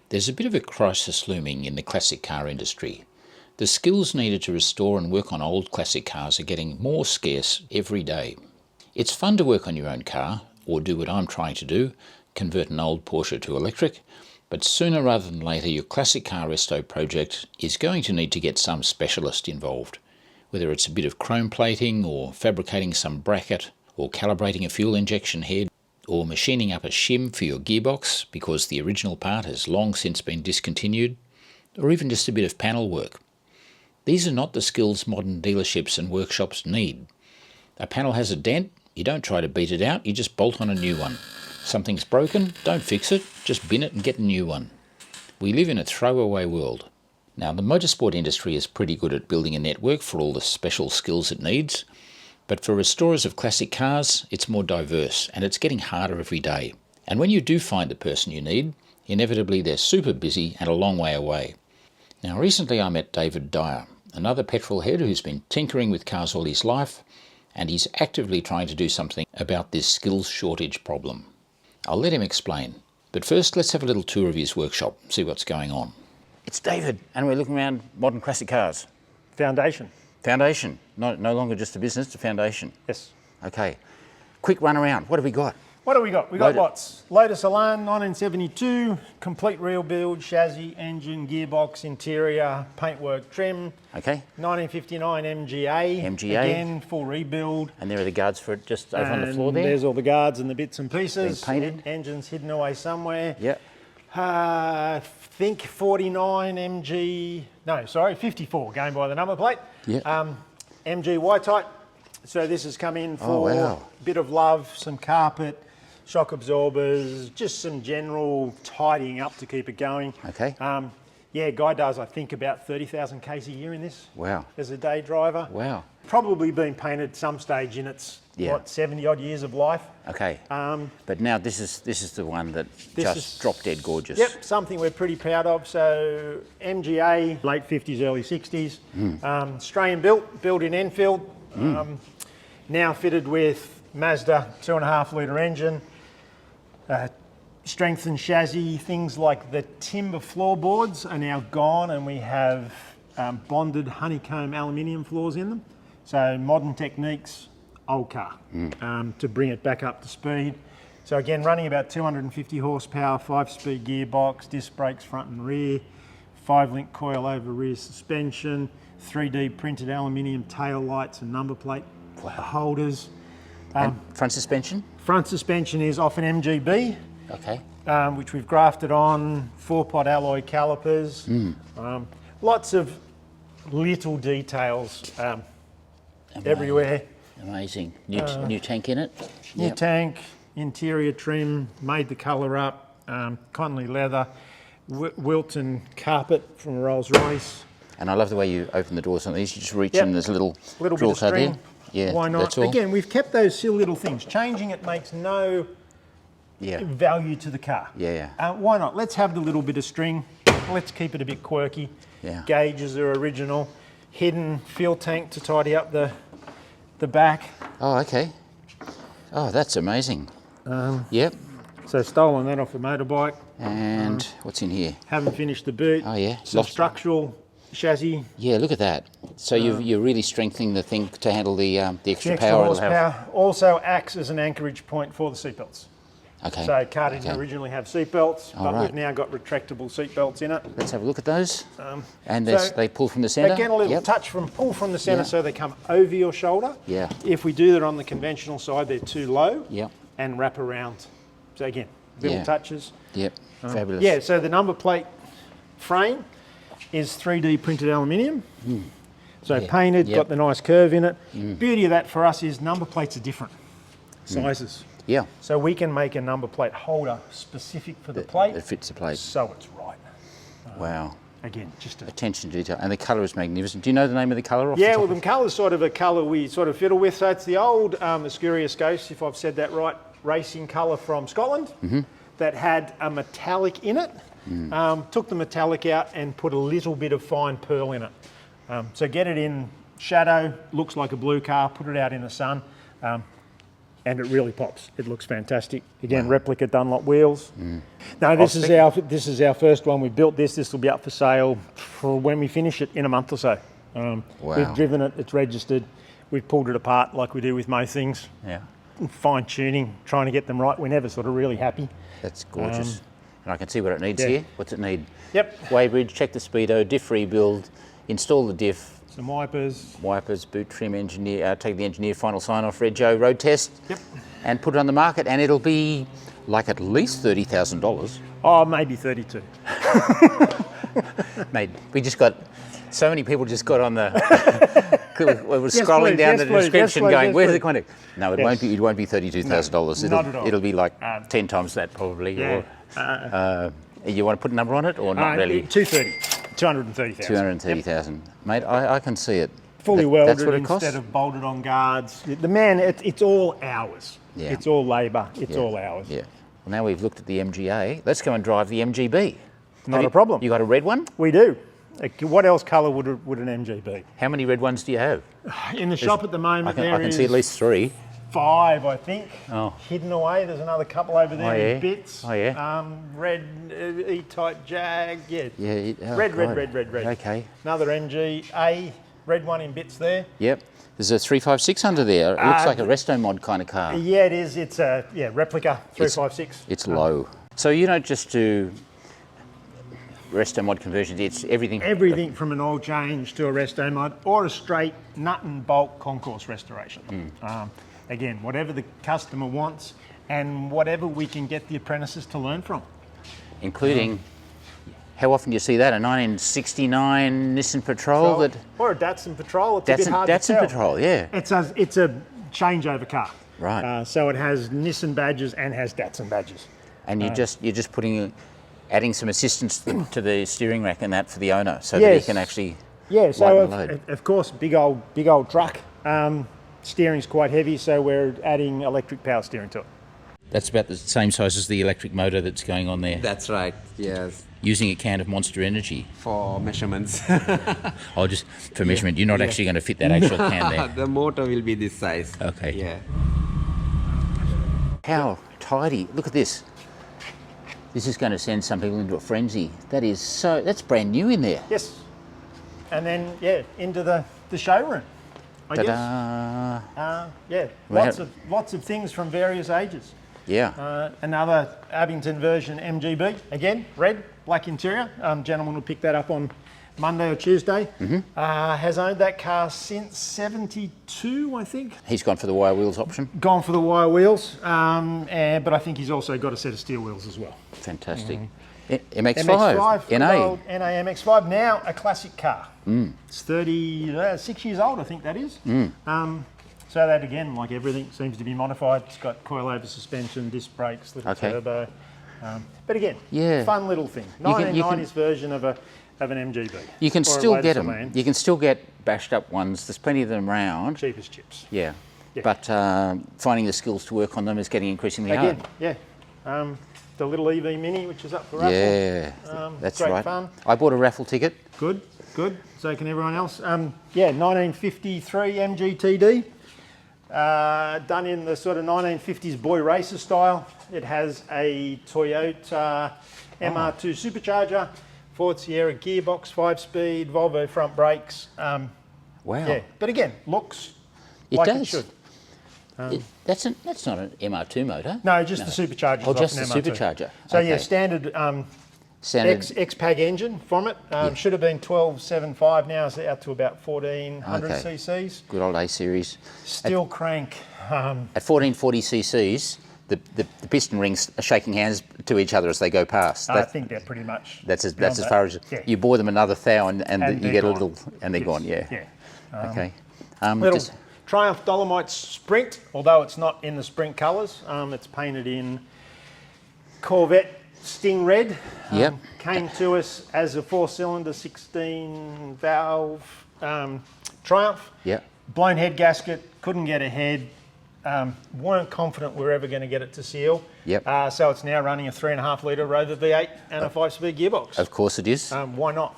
There's a bit of a crisis looming in the classic car industry. The skills needed to restore and work on old classic cars are getting more scarce every day. It's fun to work on your own car, or do what I'm trying to do, convert an old Porsche to electric, but sooner rather than later your classic car resto project is going to need to get some specialist involved. Whether it's a bit of chrome plating, or fabricating some bracket, or calibrating a fuel injection head, or machining up a shim for your gearbox because the original part has long since been discontinued, or even just a bit of panel work. These are not the skills modern dealerships and workshops need. A panel has a dent, you don't try to beat it out, you just bolt on a new one. Something's broken, don't fix it, just bin it and get a new one. We live in a throwaway world. Now, the motorsport industry is pretty good at building a network for all the special skills it needs, but for restorers of classic cars, it's more diverse and it's getting harder every day. And when you do find the person you need, inevitably they're super busy and a long way away. Now, recently I met David Dyer, another petrol head who's been tinkering with cars all his life, and he's actively trying to do something about this skills shortage problem. I'll let him explain, but first let's have a little tour of his workshop, see what's going on. It's David, and we're looking around modern classic cars. Foundation. Foundation, no longer just a business, a foundation. Yes. Okay, quick run around, what have we got? What do we got? We got lots. Lotus Elan, 1972, complete rebuild, chassis, engine, gearbox, interior, paintwork, trim. Okay. 1959 MGA. MGA. Again, full rebuild. And there are the guards for it just over on the floor there. There's all the guards and the bits and pieces. Been painted. Engine's hidden away somewhere. Yep. Think 54, going by the number plate. Yep. MG Y-type. So this has come in for a bit of love, some carpet, shock absorbers, just some general tidying up to keep it going. Okay. Yeah, Guy does, I think, about 30,000 Ks a year in this. Wow. As a day driver. Wow. Probably been painted some stage in its, 70 odd years of life. Okay. But now this is the one that just drop dead gorgeous. Yep, something we're pretty proud of. So MGA, late 50s, early 60s. Australian built in Enfield. Now fitted with Mazda 2.5 litre engine. Strengthened chassis, things like the timber floorboards are now gone, and we have bonded honeycomb aluminium floors in them. So modern techniques, old car, to bring it back up to speed. So again, running about 250 horsepower, 5-speed gearbox, disc brakes front and rear, 5-link coil over rear suspension, 3D printed aluminium tail lights and number plate holders. And front suspension? Front suspension is off an MGB. Okay. Which we've grafted on, 4-pot alloy calipers. Lots of little details everywhere. Amazing. New tank in it? New tank, interior trim, made the colour up, Connolly leather, Wilton carpet from a Rolls Royce. And I love the way you open the doors on these. You just reach in, there's a little drill card there. Yeah, why not? That's all. Again, we've kept those silly little things. Changing it makes no value to the car. Why not? Let's have the little bit of string. Let's keep it a bit quirky. Gauges are original. Hidden fuel tank to tidy up the back. Oh, okay. Oh, that's amazing. Yep. So stolen that off a motorbike. And what's in here? Haven't finished the boot. Oh yeah. Some structural chassis. Yeah, look at that. So you're really strengthening the thing to handle the extra extra power. Horsepower. Also acts as an anchorage point for the seatbelts. Okay. So car didn't originally have seatbelts, but we've now got retractable seatbelts in it. Let's have a look at those. And they pull from the centre? They get a little touch from pull from the centre, so they come over your shoulder. Yeah. If we do that on the conventional side, they're too low. Yep. And wrap around. So again, little touches. Yep. Fabulous. Yeah, so the number plate frame is 3D printed aluminium. So painted, got the nice curve in it. Beauty of that for us is number plates are different sizes. Yeah. So we can make a number plate holder specific for the plate. That fits the plate. So it's right. Wow. Again, just attention to detail. And the colour is magnificent. Do you know the name of the colour off the top? Yeah, well, the colour's sort of a colour we sort of fiddle with. So it's the old Escurious Ghost, if I've said that right, racing colour from Scotland that had a metallic in it. Took the metallic out and put a little bit of fine pearl in it. So get it in shadow, looks like a blue car, put it out in the sun. and it really pops. It looks fantastic. Again, replica Dunlop wheels. No, this is our first one. We built this. This will be up for sale for when we finish it in a month or so. We've driven it. It's registered. We've pulled it apart like we do with most things. Yeah. Fine tuning, trying to get them right. We're never sort of really happy. That's gorgeous. And I can see what it needs here. What's it need? Yep. Weighbridge, check the speedo, diff rebuild, install the diff. Some wipers. Wipers, boot trim, engineer, take the engineer, final sign off, Rego, road test. Yep. And put it on the market, and it'll be like at least $30,000. Oh, maybe 32. Mate, we just got, so many people just got on the, we were scrolling down the description going, where's the contact? No, it won't be $32,000. Not at all. It'll be like 10 times that probably. Yeah. Or, you want to put a number on it or not really? 230,000. 230,000. Mate, I can see it. Fully welded that's what it costs? instead of bolted on guards. It's all ours. Yeah. It's all labour. It's all ours. Yeah. Well, now we've looked at the MGA. Let's go and drive the MGB. Not a problem. You got a red one? We do. What else colour would an MG be? How many red ones do you have? In the shop at the moment, I can see at least 3. 5, I think. Oh. Hidden away. There's another couple over there in bits. Oh, yeah. Red E-type Jag. Yeah. Yeah. Red. Okay. Another MGA. Red one in bits there. Yep. There's a 356 under there. It looks like a resto-mod kind of car. Yeah, it is. It's a replica 356. It's low. So you don't just do resto-mod conversions. It's everything. Everything from an oil change to a resto-mod or a straight nut and bolt concourse restoration. Again, whatever the customer wants and whatever we can get the apprentices to learn from. Including, how often do you see that? A 1969 Nissan Patrol or a Datsun Patrol. It's a bit hard to tell. Datsun Patrol, yeah. It's a changeover car. Right. So it has Nissan badges and has Datsun badges. And you're just adding some assistance to the steering rack and that for the owner, so that he can actually. Yeah. So load. of course, big old truck. Steering's quite heavy, so we're adding electric power steering to it. That's about the same size as the electric motor that's going on there. That's right, yes. Using a can of Monster Energy. For measurements. Oh, just for measurement. You're not actually going to fit that actual can there. The motor will be this size. Okay. Yeah. How tidy. Look at this. This is going to send some people into a frenzy. That's brand new in there. Yes. And then, into the showroom. Ta-da. Lots of things from various ages. Yeah. Another Abington version MGB, again, red, black interior. Gentleman will pick that up on Monday or Tuesday. Has owned that car since 72, I think. He's gone for the wire wheels option. Gone for the wire wheels, but I think he's also got a set of steel wheels as well. Fantastic. MX-5, NA MX-5, now a classic car. It's 36 years old, I think that is. So that, again, like everything, seems to be modified. It's got coilover suspension, disc brakes, little turbo. But again, fun little thing. 1990s version of an MGB. You can still get them. You can still get bashed up ones. There's plenty of them around. Cheap as chips. Yeah. But finding the skills to work on them is getting increasingly hard. The little EV Mini, which is up for raffle. Yeah, that's great right. Fun. I bought a raffle ticket. Good. So can everyone else. 1953 MGTD. Done in the sort of 1950s boy racer style. It has a Toyota MR2 supercharger, Ford Sierra gearbox, 5-speed, Volvo front brakes. Wow. Yeah, but again, looks like it should. That's not an MR2 motor. No, just the supercharger. Oh, just the supercharger. So okay. standard X-Pag engine from it. Should have been 1275, now it's out to about 1400 cc's. Good old A series. Still crank. At 1440 cc's, the piston rings are shaking hands to each other as they go past. I think they're pretty much. That's as far as you bore them another thou and you get a little, and they're gone. Yeah. Okay. Little Triumph Dolomite Sprint, although it's not in the Sprint colours. It's painted in Corvette Sting Red. Came to us as a 4-cylinder 16 valve Triumph. Blown head gasket, couldn't get a head. Weren't confident we were ever going to get it to seal. So it's now running a 3.5 litre Rover V8 and a 5-speed gearbox. Of course it is. Why not?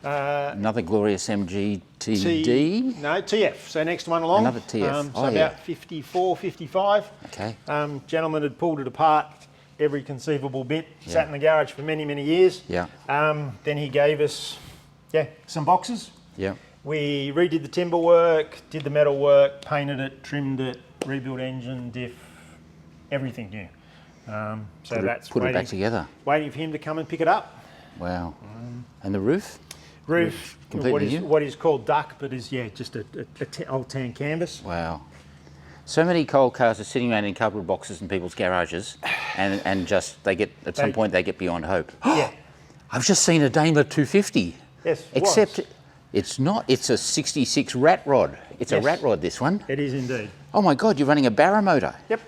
Another glorious MGTD. No, TF. So next one along. Another TF. So about 54, 55. Okay. Gentleman had pulled it apart, every conceivable bit. Sat in the garage for many, many years. Yeah. Then he gave us, some boxes. Yeah. We redid the timber work, did the metal work, painted it, trimmed it, rebuilt engine, diff, everything new. So Put it back together. Waiting for him to come and pick it up. Wow. And the roof? Roof, completely what is called duck, but is just a old tan canvas. Wow. So many coal cars are sitting around in cardboard boxes in people's garages, and just they get beyond hope. Yeah. I've just seen a Daimler 250. Yes. Except it's not. It's a 66 rat rod. It's a rat rod, this one. It is indeed. Oh my God! You're running a Barra motor. Yep.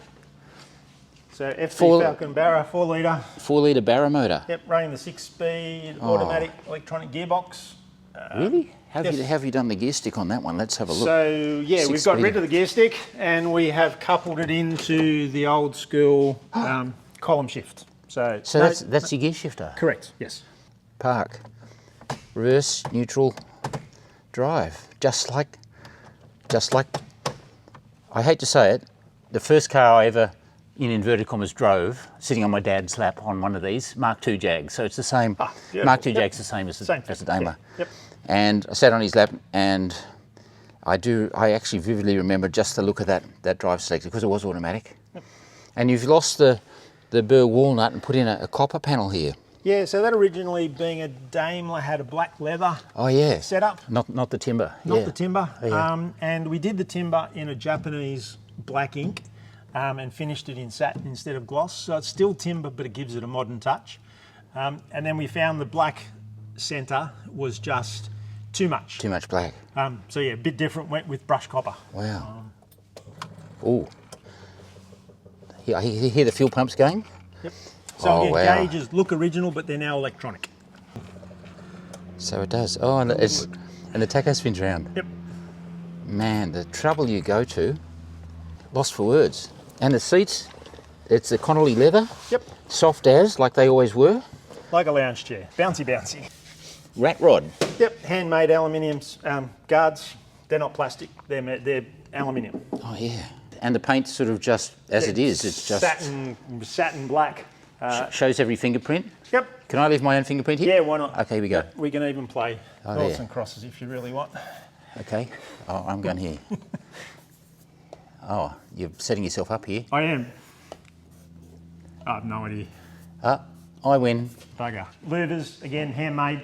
So FD Falcon Barra 4 litre. 4 litre Barra motor. Yep, running the 6-speed automatic electronic gearbox. Really? How have you done the gear stick on that one? Let's have a look. So we've got rid of the gear stick and we have coupled it into the old school column shift. So that's your gear shifter. Correct. Yes. Park, reverse, neutral, drive. Just like. I hate to say it, the first car I ever, in inverted commas, drove, sitting on my dad's lap on one of these, Mark II Jag. So it's the same, Mark II Jag's the same as the Daimler. Yep. And I sat on his lap and I actually vividly remember just the look of that drive selector because it was automatic. Yep. And you've lost the burr walnut and put in a copper panel here. Yeah, so that originally being a Daimler had a black leather setup. Not the timber. Not the timber. Oh, yeah. And we did the timber in a Japanese black ink and finished it in satin instead of gloss. So it's still timber, but it gives it a modern touch. And then we found the black centre was just too much. Too much black. So a bit different, went with brushed copper. Wow. Oh. I hear the fuel pumps going. Yep. So gauges look original, but they're now electronic. So it does. Oh, and the tacho spins round. Yep. Man, the trouble you go to, lost for words. And the seats, it's the Connolly leather. Yep. Soft as, like they always were. Like a lounge chair, bouncy. Rat rod. Yep, handmade aluminium guards. They're not plastic. They're aluminium. Oh yeah. And the paint's sort of just as it is. It's just satin black. Shows every fingerprint. Yep. Can I leave my own fingerprint here? Yeah, why not? Okay, here we go. Yep, we can even play noughts and crosses if you really want. Okay. Oh, I'm going here. Oh, you're setting yourself up here. I am. I have no idea. I win. Bugger. Louvers, again, handmade.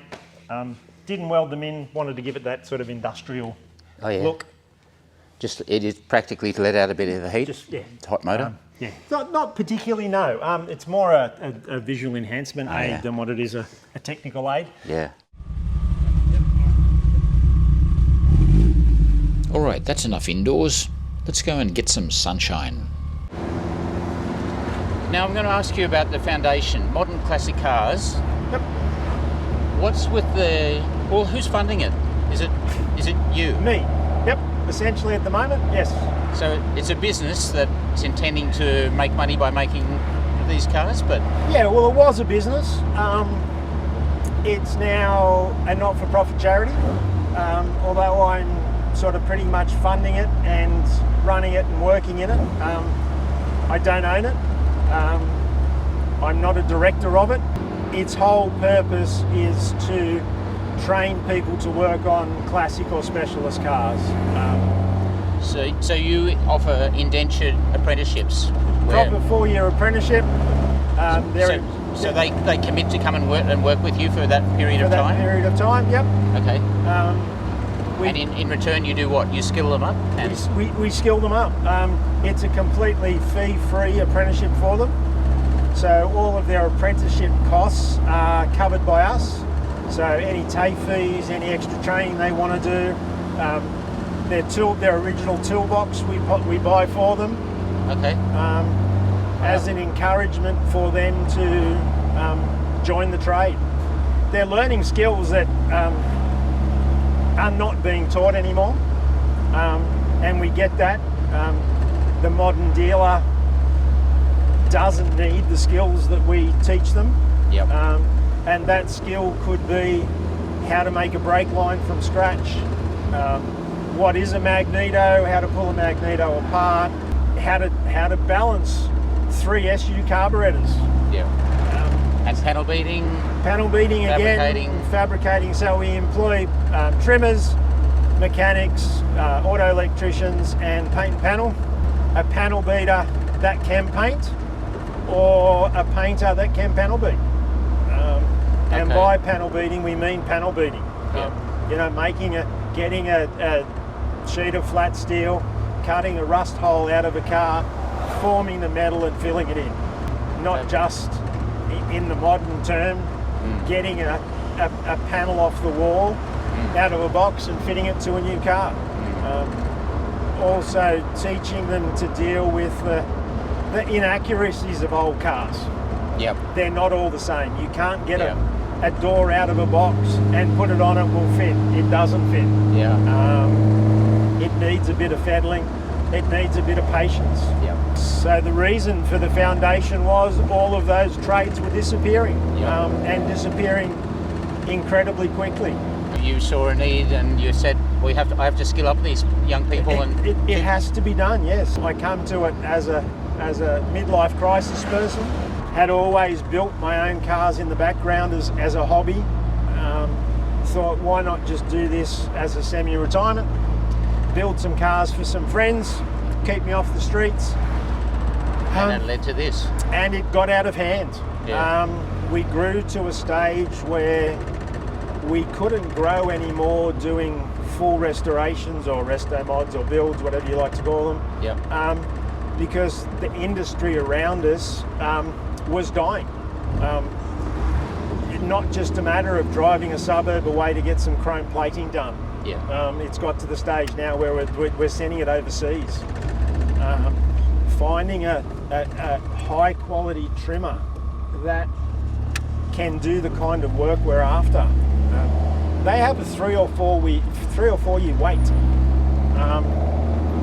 Didn't weld them in, wanted to give it that sort of industrial look. Just, it is practically to let out a bit of the heat. It's a hot motor. Not particularly, no. It's more a visual enhancement aid than what it is a technical aid. Yeah. All right, that's enough indoors. Let's go and get some sunshine. Now I'm going to ask you about the foundation, modern classic cars. Yep. What's with who's funding it? Is it you? Me. Yep. Essentially at the moment, yes. So it's a business that's intending to make money by making these cars, but... Yeah, well, it was a business. It's now a not-for-profit charity, although I'm sort of pretty much funding it and running it and working in it. I don't own it. I'm not a director of it. Its whole purpose is to train people to work on classic or specialist cars. So you offer indentured apprenticeships? Proper 4-year apprenticeship. So they commit to come and work with you for that period of time? For that period of time, yep. Okay. And in return you do what? You skill them up? We skill them up. It's a completely fee-free apprenticeship for them. So all of their apprenticeship costs are covered by us. So any TAFE fees, any extra training they want to do, their original toolbox we buy for them. Okay. As an encouragement for them to join the trade. They're learning skills that are not being taught anymore, and we get that. The modern dealer doesn't need the skills that we teach them. Yep. And that skill could be how to make a brake line from scratch, what is a magneto, how to pull a magneto apart, how to balance 3 SU carburettors. Yeah. And panel beating? Panel beating again, fabricating. So we employ trimmers, mechanics, auto electricians, and paint and panel. A panel beater that can paint, or a painter that can panel beat. And by panel beating, we mean panel beating. Yeah. You know, getting a sheet of flat steel, cutting a rust hole out of a car, forming the metal and filling it in. Not just in the modern term, getting a panel off the wall, out of a box and fitting it to a new car. Also teaching them to deal with the inaccuracies of old cars. Yep. They're not all the same. You can't get a door out of a box and put it on, it will fit. It doesn't fit. Yeah. It needs a bit of fettling. It needs a bit of patience. Yeah. So the reason for the foundation was all of those trades were disappearing, and disappearing incredibly quickly. You saw a need and you said, I have to skill up these young people. It has to be done, yes. I come to it as a midlife crisis person. Had always built my own cars in the background as a hobby. Thought, why not just do this as a semi-retirement? Build some cars for some friends, keep me off the streets. And it led to this. And it got out of hand. Yeah. We grew to a stage where we couldn't grow anymore doing full restorations or resto-mods or builds, whatever you like to call them. Yep. Because the industry around us was dying. Not just a matter of driving a suburb away to get some chrome plating done. Yeah. It's got to the stage now where we're sending it overseas. Finding a high quality trimmer that can do the kind of work we're after. They have a 3 or 4 year wait.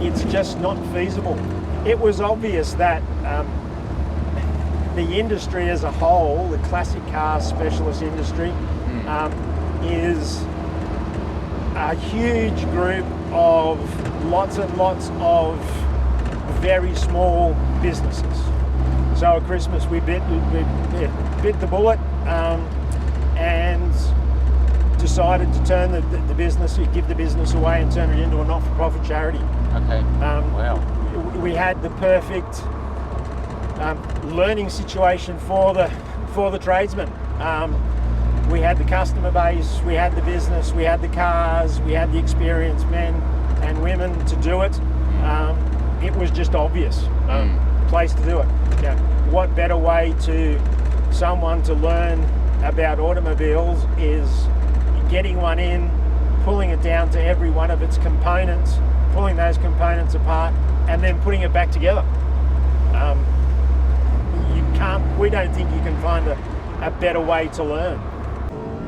It's just not feasible. It was obvious that the industry as a whole, the classic car specialist industry, is a huge group of lots and lots of very small businesses. So at Christmas we bit the bullet and decided to turn the business, give the business away and turn it into a not-for-profit charity. Okay. Wow. We had the perfect learning situation for the tradesmen. We had the customer base, we had the business, we had the cars, we had the experienced men and women to do it. It was just obvious place to do it. Yeah. What better way to someone to learn about automobiles is getting one in, pulling it down to every one of its components, pulling those components apart, and then putting it back together. We don't think you can find a better way to learn.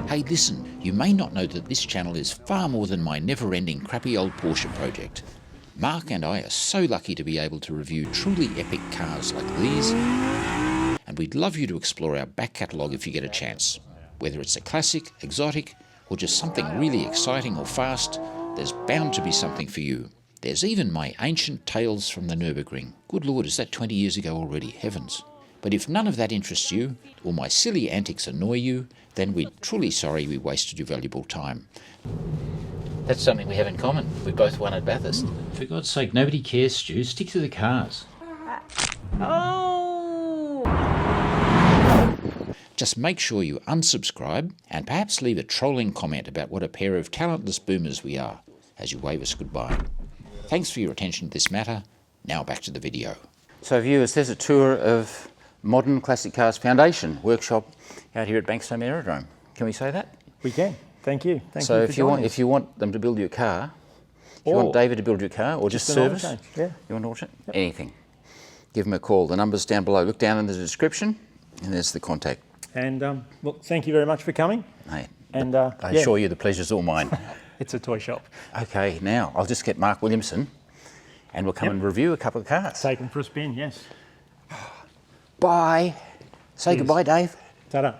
Hey, listen, you may not know that this channel is far more than my never-ending crappy old Porsche project. Mark and I are so lucky to be able to review truly epic cars like these, and we'd love you to explore our back catalogue if you get a chance. Whether it's a classic, exotic, or just something really exciting or fast, there's bound to be something for you. There's even my ancient tales from the Nürburgring. Good Lord, is that 20 years ago already? Heavens. But if none of that interests you, or my silly antics annoy you, then we're truly sorry we wasted your valuable time. That's something we have in common. We both won at Bathurst. For God's sake, nobody cares, Stu. Stick to the cars. Oh! Just make sure you unsubscribe and perhaps leave a trolling comment about what a pair of talentless boomers we are as you wave us goodbye. Thanks for your attention to this matter. Now back to the video. So viewers, there's a tour of Modern Classic Cars Foundation workshop out here at Bankstown Aerodrome. Can we say that? We can. Thank you. Thank so you for if you want them to build your car, if you want David to build your car, or just service, yeah. You want to watch it? Yep. Anything. Give them a call. The number's down below. Look down in the description, and there's the contact. And look, thank you very much for coming. Hey, and I assure you the pleasure's all mine. It's a toy shop. Okay, now I'll just get Mark Williamson, and we'll come and review a couple of cars. Take them for a spin, yes. Bye. Say goodbye, Dave. Ta-da.